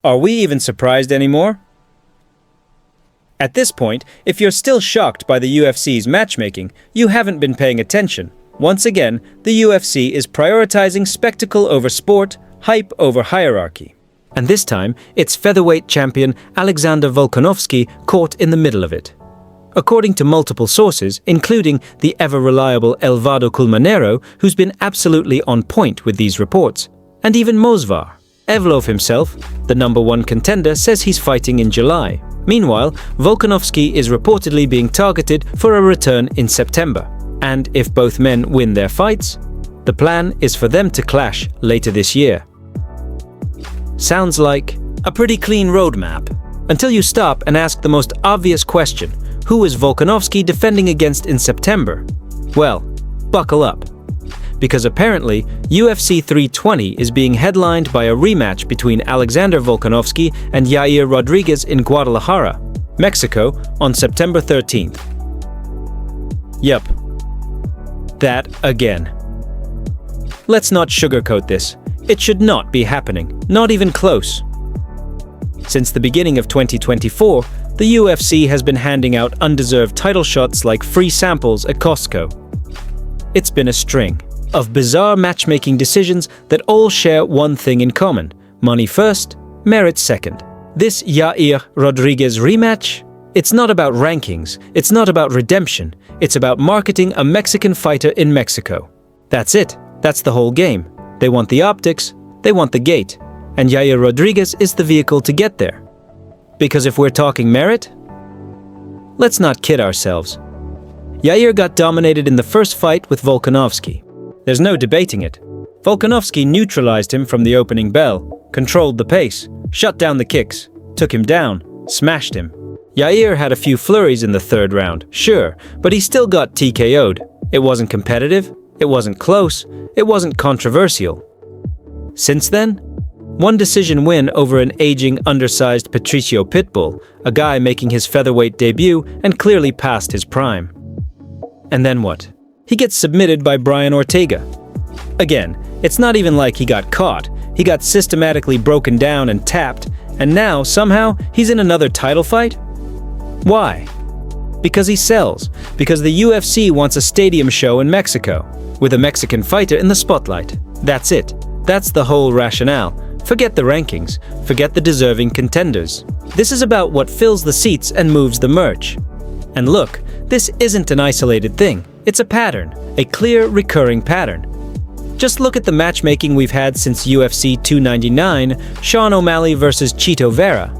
Are we even surprised anymore? At this point, if you're still shocked by the UFC's matchmaking, you haven't been paying attention. Once again, the UFC is prioritizing spectacle over sport, hype over hierarchy. And this time, it's featherweight champion Alexander Volkanovski caught in the middle of it. According to multiple sources, including the ever-reliable Elvado Culmanero, who's been absolutely on point with these reports, and even Mosvar, Evlov himself, the #1 contender, says he's fighting in July. Meanwhile, Volkanovski is reportedly being targeted for a return in September. And if both men win their fights, the plan is for them to clash later this year. Sounds like a pretty clean roadmap. Until you stop and ask the most obvious question, who is Volkanovski defending against in September? Well, buckle up. Because apparently, UFC 320 is being headlined by a rematch between Alexander Volkanovski and Yair Rodriguez in Guadalajara, Mexico, on September 13th. Yup. That again. Let's not sugarcoat this. It should not be happening, not even close. Since the beginning of 2024, the UFC has been handing out undeserved title shots like free samples at Costco. It's been a string of bizarre matchmaking decisions that all share one thing in common: money first, merit second. This Yair Rodriguez rematch? It's not about rankings, it's not about redemption, it's about marketing a Mexican fighter in Mexico. That's it, that's the whole game. They want the optics, they want the gate, and Yair Rodriguez is the vehicle to get there. Because if we're talking merit, let's not kid ourselves. Yair got dominated in the first fight with Volkanovski. There's no debating it. Volkanovski neutralized him from the opening bell, controlled the pace, shut down the kicks, took him down, smashed him. Yair had a few flurries in the third round, sure, but he still got TKO'd. It wasn't competitive, it wasn't close, it wasn't controversial. Since then, one decision win over an aging, undersized Patricio Pitbull, a guy making his featherweight debut and clearly past his prime. And then what? He gets submitted by Brian Ortega. Again, it's not even like he got caught. He got systematically broken down and tapped, and now, somehow, he's in another title fight? Why? Because he sells. Because the UFC wants a stadium show in Mexico, with a Mexican fighter in the spotlight. That's it. That's the whole rationale. Forget the rankings. Forget the deserving contenders. This is about what fills the seats and moves the merch. And look, this isn't an isolated thing. It's a pattern, a clear, recurring pattern. Just look at the matchmaking we've had since UFC 299, Sean O'Malley versus Chito Vera.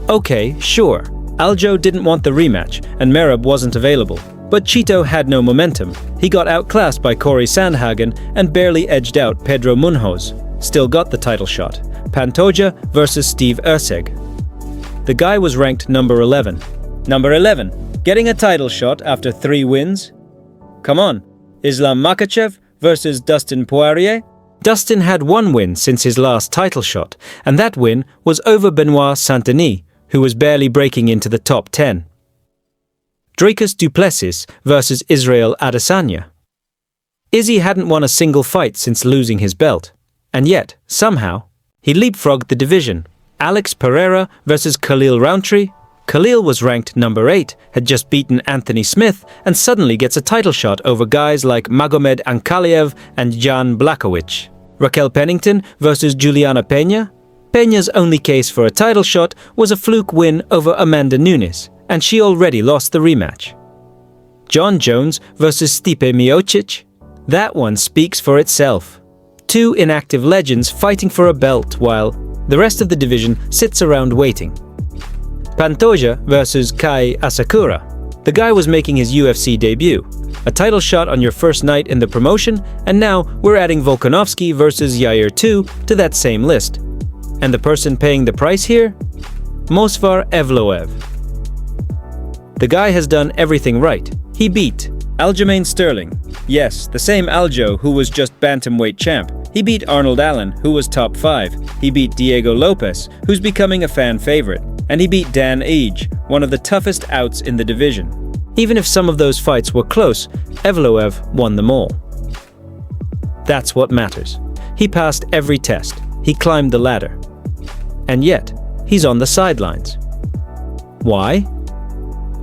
Okay, sure, Aljo didn't want the rematch, and Merab wasn't available. But Chito had no momentum. He got outclassed by Corey Sandhagen and barely edged out Pedro Munhoz. Still got the title shot. Pantoja versus Steve Erceg. The guy was ranked number 11. Number 11, getting a title shot after 3 wins? Come on, Islam Makhachev versus Dustin Poirier? Dustin had 1 win since his last title shot, and that win was over Benoit Saint-Denis, who was barely breaking into the top 10. Dricus du Plessis versus Israel Adesanya. Izzy hadn't won a single fight since losing his belt, and yet, somehow, he leapfrogged the division. Alex Pereira versus Khalil Rountree? Khalil was ranked number 8, had just beaten Anthony Smith, and suddenly gets a title shot over guys like Magomed Ankalaev and Jan Blachowicz. Raquel Pennington versus Juliana Peña? Peña's only case for a title shot was a fluke win over Amanda Nunes, and she already lost the rematch. John Jones versus Stipe Miocic? That one speaks for itself. 2 inactive legends fighting for a belt while the rest of the division sits around waiting. Pantoja versus Kai Asakura. The guy was making his UFC debut. A title shot on your first night in the promotion, and now we're adding Volkanovski versus Yair 2 to that same list. And the person paying the price here? Mosvar Evloev. The guy has done everything right. He beat Aljamain Sterling. Yes, the same Aljo who was just bantamweight champ. He beat Arnold Allen, who was top 5. He beat Diego Lopez, who's becoming a fan favorite. And he beat Dan Ige, one of the toughest outs in the division. Even if some of those fights were close, Evloev won them all. That's what matters. He passed every test. He climbed the ladder. And yet, he's on the sidelines. Why?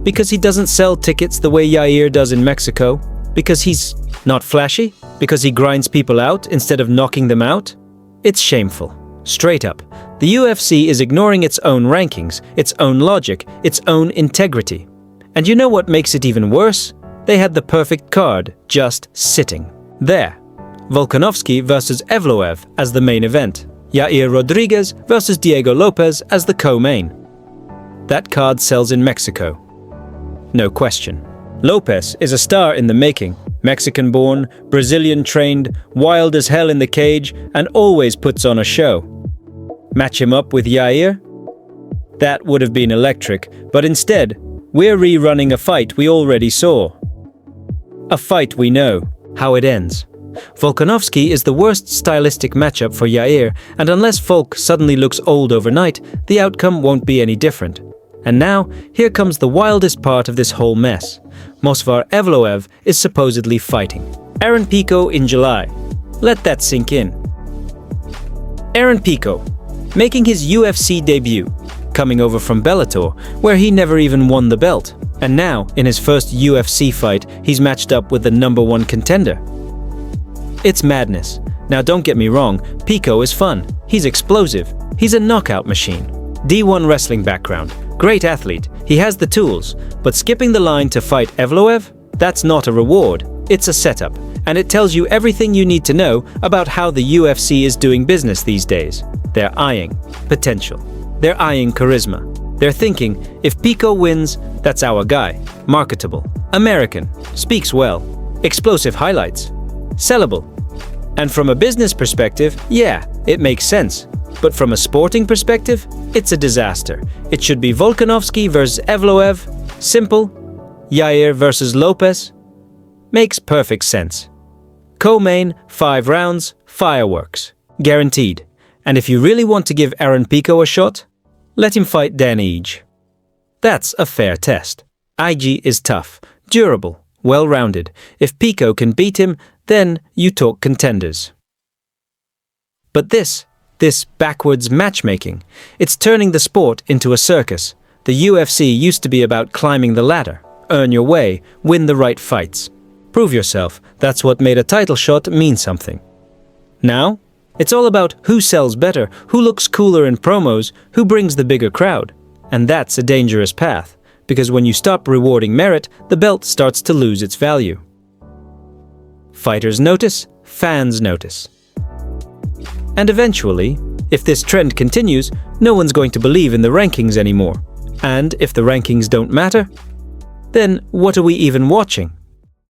Because he doesn't sell tickets the way Yair does in Mexico? Because he's not flashy? Because he grinds people out instead of knocking them out? It's shameful. Straight up. The UFC is ignoring its own rankings, its own logic, its own integrity. And you know what makes it even worse? They had the perfect card, just sitting there. Volkanovski versus Evloev as the main event. Yair Rodriguez versus Diego Lopez as the co-main. That card sells in Mexico. No question. Lopez is a star in the making. Mexican-born, Brazilian-trained, wild as hell in the cage, and always puts on a show. Match him up with Yair? That would have been electric, but instead, we're rerunning a fight we already saw. A fight we know how it ends. Volkanovski is the worst stylistic matchup for Yair, and unless Volk suddenly looks old overnight, the outcome won't be any different. And now, here comes the wildest part of this whole mess. Movsar Evloev is supposedly fighting Aaron Pico in July. Let that sink in. Aaron Pico, making his UFC debut, coming over from Bellator, where he never even won the belt. And now, in his first UFC fight, he's matched up with the #1 contender. It's madness. Now don't get me wrong, Pico is fun. He's explosive. He's a knockout machine. D1 wrestling background. Great athlete. He has the tools. But skipping the line to fight Evloev? That's not a reward. It's a setup. And it tells you everything you need to know about how the UFC is doing business these days. They're eyeing potential. They're eyeing charisma. They're thinking, if Pico wins, that's our guy. Marketable. American. Speaks well. Explosive highlights. Sellable. And from a business perspective, yeah, it makes sense. But from a sporting perspective, it's a disaster. It should be Volkanovski versus Evloev. Simple. Yair versus Lopez. Makes perfect sense. Co-main, 5 rounds, fireworks. Guaranteed. And if you really want to give Aaron Pico a shot, let him fight Dan Ige. That's a fair test. Ige is tough, durable, well-rounded. If Pico can beat him, then you talk contenders. But this backwards matchmaking, it's turning the sport into a circus. The UFC used to be about climbing the ladder, earn your way, win the right fights. Prove yourself, that's what made a title shot mean something. Now, it's all about who sells better, who looks cooler in promos, who brings the bigger crowd. And that's a dangerous path, because when you stop rewarding merit, the belt starts to lose its value. Fighters notice, fans notice. And eventually, if this trend continues, no one's going to believe in the rankings anymore. And if the rankings don't matter, then what are we even watching?